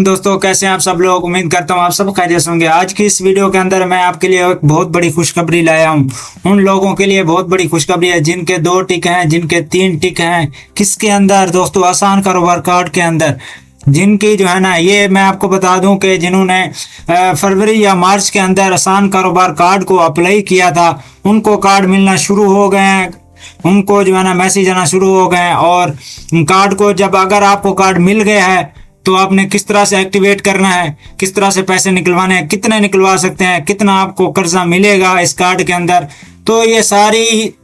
दोस्तों, कैसे हैं आप सब लोग। उम्मीद करता हूँ आप सब खैरियत होंगे। आज की इस वीडियो के अंदर मैं आपके लिए एक बहुत बड़ी खुशखबरी लाया हूँ। उन लोगों के लिए बहुत बड़ी खुशखबरी है जिनके 2 टिक हैं, जिनके 3 टिक हैं। किसके अंदर दोस्तों? आसान कारोबार कार्ड के अंदर। जिनकी जो है ना, ये मैं आपको बता दूं कि जिन्होंने फरवरी या मार्च के अंदर आसान कारोबार कार्ड को अप्लाई किया था, उनको कार्ड मिलना शुरू हो गए हैं। उनको जो है ना मैसेज आना शुरू हो गए हैं। और कार्ड को जब अगर आपको कार्ड मिल गया है तो आपने किस तरह से एक्टिवेट करना है, किस तरह से पैसे निकलवाने हैं, कितने निकलवा सकते हैं, कितना आपको कर्जा मिलेगा इस कार्ड के अंदर, तो ये सारी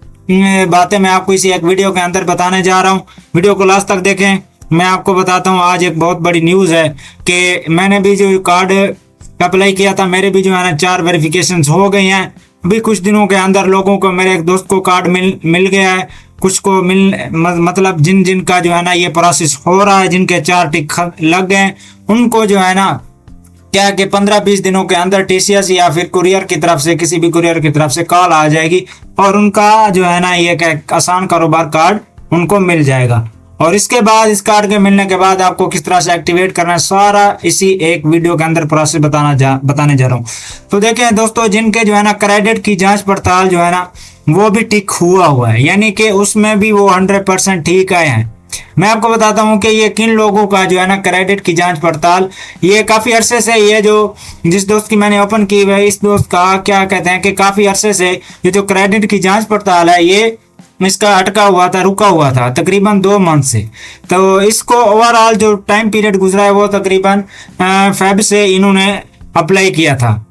बातें मैं आपको इसी एक वीडियो के अंदर बताने जा रहा हूँ। वीडियो को लास्ट तक देखें। मैं आपको बताता हूँ, आज एक बहुत बड़ी न्यूज़ है कि मैंने भी जो कार्ड अप्लाई किया था, मेरे भी जो है ना 4 वेरिफिकेशन हो गई हैं। अभी कुछ दिनों के अंदर लोगों को, मेरे एक दोस्त को कार्ड मिल गया है, कुछ को मतलब जिन का जो है ना ये प्रोसेस हो रहा है, जिनके 4 टिक लग गए, उनको जो है ना क्या कि 15-20 दिनों के अंदर टीसीएस या फिर कुरियर की तरफ से, किसी भी कुरियर की तरफ से कॉल आ जाएगी और उनका जो है ना ये आसान कारोबार कार्ड उनको मिल जाएगा। और इसके बाद, इस कार्ड के मिलने के बाद आपको किस तरह से एक्टिवेट करना है, सारा इसी एक वीडियो के अंदर प्रोसेस बताने जा रहा हूँ। तो देखें दोस्तों, जिनके जो है ना क्रेडिट की जांच पड़ताल जो है ना वो भी टिक हुआ है, यानी कि उसमें भी वो 100% ठीक आए हैं। मैं आपको बताता हूं कि ये किन लोगों का जो है ना क्रेडिट की जांच पड़ताल, ये काफी अरसे से, ये जो जिस दोस्त की मैंने ओपन की है, इस दोस्त का क्या कहते हैं कि काफी अरसे से ये जो क्रेडिट की जांच पड़ताल है, ये इसका अटका हुआ था, रुका हुआ था तकरीबन 2 मंथ से। तो इसको ओवरऑल जो टाइम पीरियड गुजरा है वो तकरीबन फेब से इन्होंने अप्लाई किया था,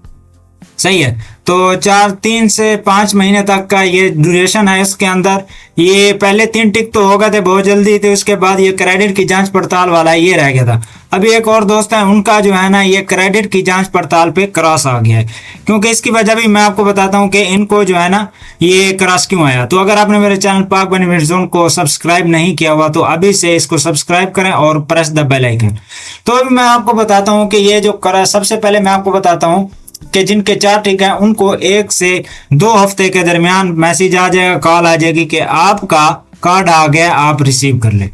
सही है। तो 3 से 5 महीने तक का ये ड्यूरेशन है। इसके अंदर ये पहले 3 टिक तो हो गए थे बहुत जल्दी, तो उसके बाद ये क्रेडिट की जांच पड़ताल वाला ये रह गया था। अभी एक और दोस्त है, उनका जो है ना ये क्रेडिट की जांच पड़ताल पे क्रॉस आ गया है। क्योंकि इसकी वजह भी मैं आपको बताता हूँ कि इनको जो है ना ये क्रॉस क्यों आया। तो अगर आपने मेरे चैनल पाक बेनिफिट जोन को सब्सक्राइब नहीं किया हुआ तो अभी से इसको सब्सक्राइब करें और प्रेस द बेल आइकन। तो अभी मैं आपको बताता हूँ कि ये जो सबसे पहले मैं आपको बताता हूँ कि जिनके 4 टिक हैं उनको 1 से 2 हफ्ते के दरमियान मैसेज आ जाएगा, कॉल आ जाएगी कि आपका कार्ड आ गया, आप रिसीव कर ले।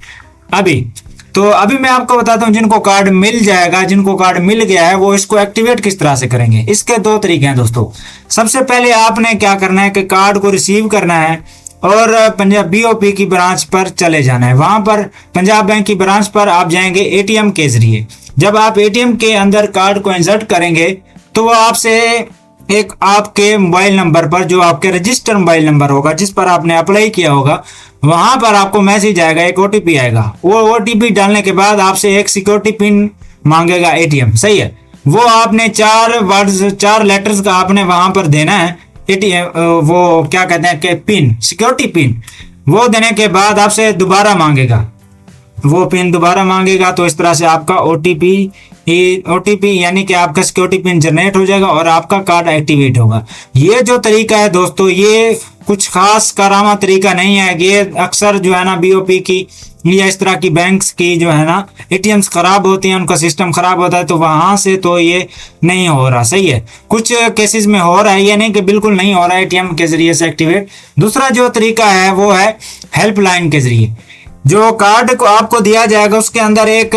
अभी मैं आपको बताता हूं, जिनको कार्ड मिल जाएगा, जिनको कार्ड मिल गया है, वो इसको एक्टिवेट किस तरह से करेंगे। इसके 2 तरीके हैं दोस्तों। सबसे पहले आपने क्या करना है कि कार्ड को रिसीव करना है और पंजाब बीओपी की ब्रांच पर चले जाना है। वहां पर पंजाब बैंक की ब्रांच पर आप जाएंगे एटीएम के जरिए। जब आप एटीएम के अंदर कार्ड को इंसर्ट करेंगे तो वो आपसे एक आपके मोबाइल नंबर पर, जो आपके रजिस्टर मोबाइल नंबर होगा जिस पर आपने अप्लाई किया होगा, वहां पर आपको मैसेज आएगा, एक ओटीपी आएगा। वो ओटीपी डालने के बाद आपसे एक सिक्योरिटी पिन मांगेगा एटीएम, सही है। वो आपने 4 लेटर्स का आपने वहां पर देना है। एटीएम वो क्या कहते हैं कि पिन, सिक्योरिटी पिन, वो देने के बाद आपसे दोबारा मांगेगा, वो पिन दोबारा मांगेगा। तो इस तरह से आपका ओटीपी यानी कि आपका सिक्योरिटी पिन जनरेट हो जाएगा और आपका कार्ड एक्टिवेट होगा। ये जो तरीका है दोस्तों, ये कुछ खास कारामा तरीका नहीं है। ये अक्सर जो है ना बीओपी की या इस तरह की बैंक्स की जो है ना एटीएम्स खराब होती हैं, उनका सिस्टम खराब होता है, तो वहां से तो ये नहीं हो रहा, सही है। कुछ केसेस में हो रहा है, ये नहीं कि बिल्कुल नहीं हो रहा है एटीएम के जरिए से एक्टिवेट। दूसरा जो तरीका है वो है हेल्पलाइन के जरिए। जो कार्ड को आपको दिया जाएगा उसके अंदर एक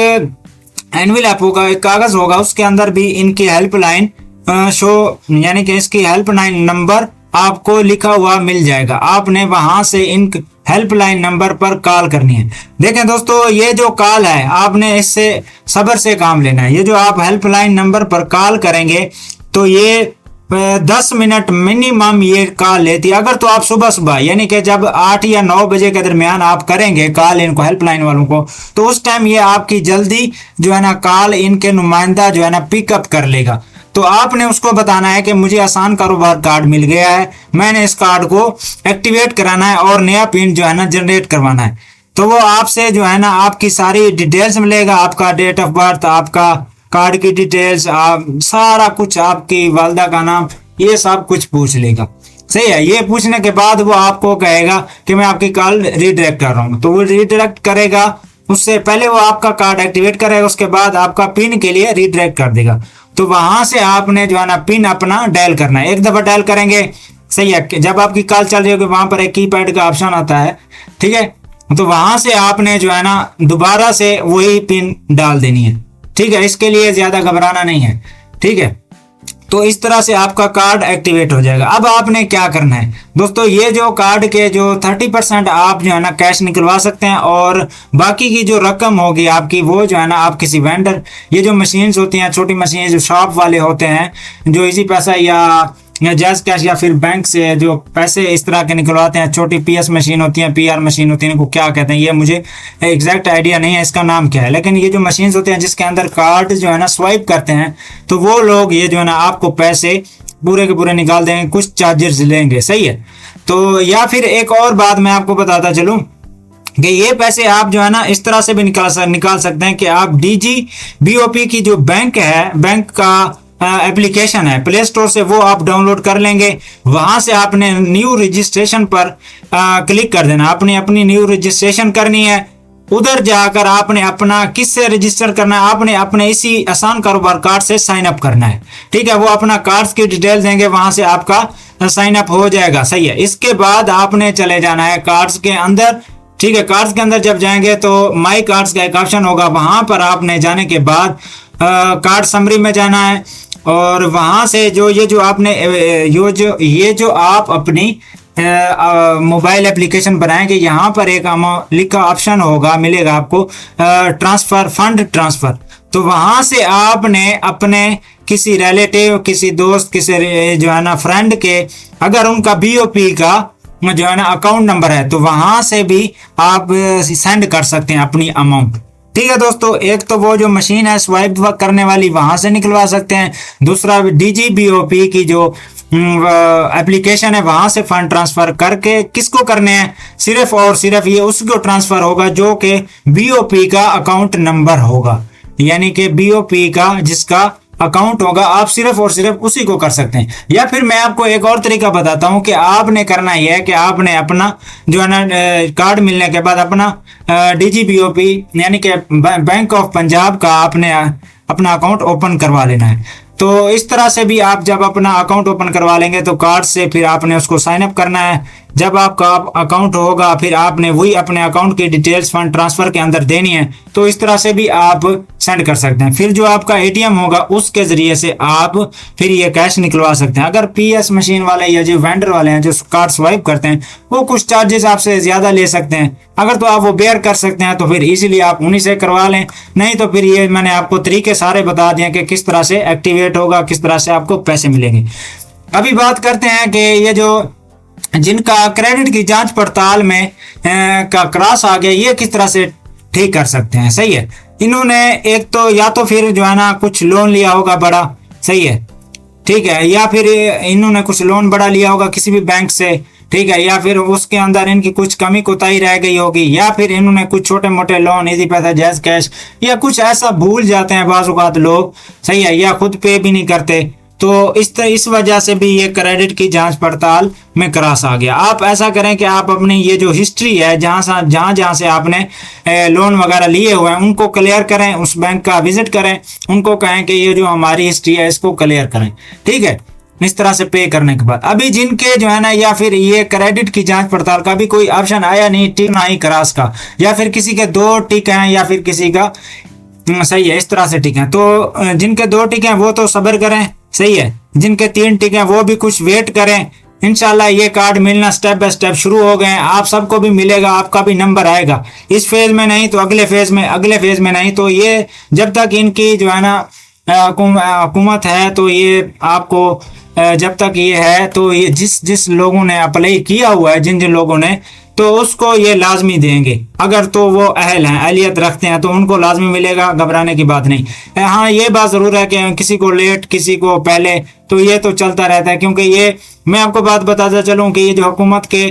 एनवेलप होगा, एक कागज होगा, उसके अंदर भी इनकी हेल्पलाइन शो, यानी कि इसकी हेल्पलाइन नंबर आपको लिखा हुआ मिल जाएगा। आपने वहां से इन हेल्पलाइन नंबर पर कॉल करनी है। देखें दोस्तों, ये जो कॉल है आपने इससे सब्र से काम लेना है। ये जो आप हेल्पलाइन नंबर पर कॉल करेंगे तो ये 10 मिनट मिनिमम ये कॉल लेती है। अगर तो आप सुबह यानी कि जब 8 या 9 बजे के दरमियान आप करेंगे कॉल इनको, हेल्पलाइन वालों को, तो उस टाइम ये आपकी जल्दी जो है ना कॉल इनके नुमाइंदा जो है ना पिकअप कर लेगा। तो आपने उसको बताना है कि मुझे आसान कारोबार कार्ड मिल गया है, मैंने इस कार्ड को एक्टिवेट कराना है और नया पिन जो है ना जनरेट करवाना है। तो वो आपसे जो है ना आपकी सारी डिटेल्स मिलेगा, आपका डेट ऑफ बर्थ, आपका कार्ड की डिटेल्स, सारा कुछ, आपकी वालदा का नाम, ये सब कुछ पूछ लेगा, सही है। ये पूछने के बाद वो आपको कहेगा कि मैं आपकी कॉल रीडायरेक्ट कर रहा हूँ। तो वो रीडायरेक्ट करेगा, उससे पहले वो आपका कार्ड एक्टिवेट करेगा, उसके बाद आपका पिन के लिए रीडायरेक्ट कर देगा। तो वहां से आपने जो है ना पिन अपना डायल करना है। एक दफा डायल करेंगे, सही है। जब आपकी कॉल चल रही होगी वहां पर एक कीपैड का ऑप्शन आता है, ठीक है। तो वहां से आपने जो है ना दोबारा से वही पिन डाल देनी है। ठीक है, इसके लिए ज्यादा घबराना नहीं है। ठीक है, तो इस तरह से आपका कार्ड एक्टिवेट हो जाएगा। अब आपने क्या करना है दोस्तों, ये जो कार्ड के जो 30% आप जो है ना कैश निकलवा सकते हैं, और बाकी की जो रकम होगी आपकी वो जो है ना आप किसी वेंडर, ये जो मशीन्स होती हैं, छोटी मशीन जो शॉप वाले होते हैं, जो इजी पैसा या जैज कैश या फिर बैंक से जो पैसे इस तरह के निकलवाते हैं, छोटी पीएस मशीन होती है, पीआर मशीन होती है, इनको क्या कहते हैं ये मुझे एग्जैक्ट आइडिया नहीं है इसका नाम क्या है, लेकिन ये जो मशीन्स होते हैं जिसके अंदर कार्ड जो है ना स्वाइप करते हैं, तो वो लोग ये जो है ना आपको पैसे पूरे के पूरे निकाल देंगे, कुछ चार्जेस लेंगे। सही है, तो या फिर एक और बात मैं आपको बताता चलूं कि ये पैसे आप जो है ना इस तरह से भी निकाल सकते हैं कि आप DGBOP की जो बैंक है, बैंक का एप्लीकेशन है, प्ले स्टोर से वो आप डाउनलोड कर लेंगे। वहां से आपने न्यू रजिस्ट्रेशन पर क्लिक कर देना, आपने अपनी न्यू रजिस्ट्रेशन करनी है। उधर जाकर आपने अपना किससे रजिस्टर करना है, आपने अपने इसी आसान कारोबार कार्ड से साइन अप करना है। ठीक है, वो अपना कार्ड्स की डिटेल देंगे, वहां से आपका साइन अप हो जाएगा। सही है, इसके बाद आपने चले जाना है कार्ड्स के अंदर। ठीक है, कार्ड्स के अंदर जब जाएंगे तो माई कार्ड्स का एक ऑप्शन होगा, वहां पर आपने जाने के बाद कार्ड समरी में जाना है, और वहां से ये जो आप अपनी मोबाइल एप्लीकेशन बनाएंगे, यहाँ पर एक लिखा ऑप्शन होगा, मिलेगा आपको ट्रांसफर, फंड ट्रांसफर। तो वहां से आपने अपने किसी रिलेटिव, किसी दोस्त, किसी जो है ना फ्रेंड के, अगर उनका BOP का जो है ना अकाउंट नंबर है, तो वहां से भी आप सेंड कर सकते हैं अपनी अमाउंट। ठीक है दोस्तों, एक तो वो जो मशीन है स्वाइप करने वाली, वहां से निकलवा सकते हैं। दूसरा DGBOP की जो एप्लीकेशन है, वहां से फंड ट्रांसफर करके किसको करने हैं, सिर्फ और सिर्फ ये उसको ट्रांसफर होगा जो कि BOP का अकाउंट नंबर होगा, यानी कि BOP का जिसका अकाउंट होगा, आप सिर्फ और सिर्फ उसी को कर सकते हैं। या फिर मैं आपको एक और तरीका बताता हूं कि आपने करना यह है कि आपने अपना जो है ना कार्ड मिलने के बाद अपना DGBOP यानी कि बैंक ऑफ पंजाब का आपने अपना अकाउंट ओपन करवा लेना है। तो इस तरह से भी आप जब अपना अकाउंट ओपन करवा लेंगे तो कार्ड से फिर आपने उसको साइन अप करना है। जब आपका अकाउंट होगा फिर आपने वही अपने अकाउंट की डिटेल्स फंड ट्रांसफर के अंदर देनी है। तो इस तरह से भी आप सेंड कर सकते हैं। फिर जो आपका ATM होगा उसके जरिए से आप फिर ये कैश निकलवा सकते हैं। अगर PS मशीन वाले या जो वेंडर वाले हैं जो कार्ड स्वाइप करते हैं वो कुछ चार्जेस आपसे ज्यादा ले सकते हैं, अगर तो आप वो बेयर कर सकते हैं तो फिर इजीली आप उन्हीं से करवा लें। नहीं तो फिर ये मैंने आपको तरीके सारे बता दिए कि किस तरह से एक्टिवेट होगा, किस तरह से आपको पैसे मिलेंगे। अभी बात करते हैं कि ये जो जिनका क्रेडिट की जांच पड़ताल में का क्रॉस आ गया, ये किस तरह से ठीक कर सकते हैं। सही है, इन्होंने एक तो या तो फिर जो है ना कुछ लोन लिया होगा बड़ा, सही है, ठीक है, या फिर इन्होंने कुछ लोन बड़ा लिया होगा किसी भी बैंक से, ठीक है, या फिर उसके अंदर इनकी कुछ कमी कोताही रह गई होगी, या फिर इन्होंने कुछ छोटे मोटे लोन, इजी पैसा, जैज कैश या कुछ ऐसा भूल जाते हैं बाज़ औक़ात लोग, सही है, या खुद पे भी नहीं करते। तो इस वजह से भी ये क्रेडिट की जांच पड़ताल में क्रॉस आ गया। आप ऐसा करें कि आप अपनी ये जो हिस्ट्री है जहां से आपने लोन वगैरह लिए हुए हैं उनको क्लियर करें, उस बैंक का विजिट करें, उनको कहें कि ये जो हमारी हिस्ट्री है इसको क्लियर करें, ठीक है। इस तरह से पे करने के बाद अभी जिनके जो है ना, या फिर ये क्रेडिट की जांच पड़ताल का भी कोई ऑप्शन आया नहीं, टिक ना ही क्रॉस का, या फिर किसी के 2 टिक हैं या फिर किसी का सही है, इस तरह से टिक है। तो जिनके 2 टिक हैं वो तो सब्र करें, सही है, जिनके 3 टिक हैं वो भी कुछ वेट करें। इंशाल्लाह ये कार्ड मिलना स्टेप बाय स्टेप शुरू हो गए हैं, आप सबको भी मिलेगा, आपका भी नंबर आएगा। इस फेज में नहीं तो अगले फेज में, अगले फेज में नहीं तो ये जब तक इनकी जो है ना हुकूमत है तो ये आपको जब तक ये है तो ये जिस लोगों ने अप्लाई किया हुआ है, जिन लोगों ने, तो उसको ये लाजमी देंगे। अगर तो वो अहल हैं, अहलियत रखते हैं तो उनको लाजमी मिलेगा, घबराने की बात नहीं। हाँ, ये बात ज़रूर है कि किसी को लेट किसी को पहले, तो ये तो चलता रहता है। क्योंकि ये मैं आपको बात बताता चलूँ कि ये जो हुकूमत के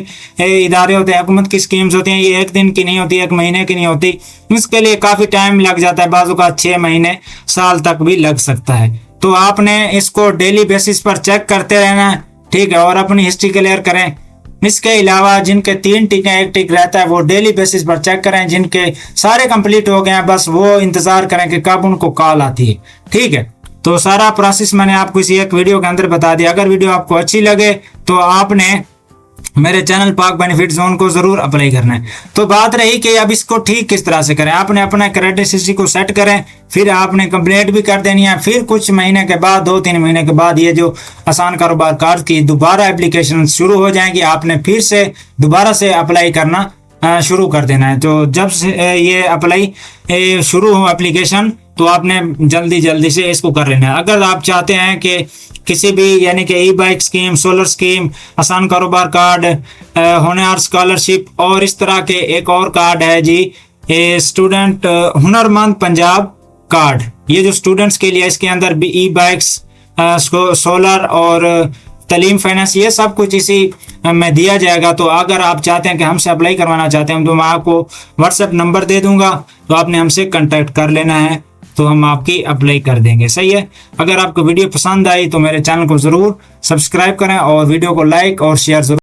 इदारे होते हैं, हुकूमत की स्कीम्स होती हैं, ये एक दिन की नहीं होती, एक महीने की नहीं होती, इसके लिए काफ़ी टाइम लग जाता है, बाज़ों का 6 महीने साल तक भी लग सकता है। तो आपने इसको डेली बेसिस पर चेक करते रहना है, ठीक है, और अपनी हिस्ट्री क्लियर करें। इसके अलावा जिनके 3 टिक हैं, 1 टिक रहता है, वो डेली बेसिस पर चेक करें। जिनके सारे कंप्लीट हो गए हैं बस वो इंतजार करें कि कब उनको कॉल आती है, ठीक है। तो सारा प्रोसेस मैंने आपको इसी एक वीडियो के अंदर बता दिया। अगर वीडियो आपको अच्छी लगे तो आपने मेरे चैनल पाक बेनिफिट जोन को जरूर अप्लाई करना है। तो बात रही कि अब इसको ठीक किस तरह से करें। आपने अपना क्रेडिट हिस्ट्री को सेट करें, फिर आपने कंप्लीट भी कर देनी है। फिर कुछ महीने के बाद, 2-3 महीने के बाद ये जो आसान कारोबार कार्ड की दोबारा एप्लीकेशन शुरू हो जाएंगी, आपने फिर से दोबारा से अप्लाई करना शुरू कर देना है। तो जब से ये अप्लाई शुरू हो एप्लीकेशन, तो आपने जल्दी से इसको कर लेना है। अगर आप चाहते हैं कि किसी भी यानी कि ई बाइक स्कीम, सोलर स्कीम, आसान कारोबार कार्ड, होनहार स्कॉलरशिप और इस तरह के एक और कार्ड है जी, स्टूडेंट हुनरमंद पंजाब कार्ड, ये जो स्टूडेंट्स के लिए, इसके अंदर भी ई बाइक्स, सोलर और तालीम फाइनेंस, ये सब कुछ इसी में दिया जाएगा। तो अगर आप चाहते हैं कि हमसे अप्लाई करवाना चाहते हैं, तो मैं आपको व्हाट्सएप नंबर दे दूंगा, तो आपने हमसे कांटेक्ट कर लेना है, तो हम आपकी अप्लाई कर देंगे। सही है। अगर आपको वीडियो पसंद आई तो मेरे चैनल को ज़रूर सब्सक्राइब करें और वीडियो को लाइक और शेयर जरूर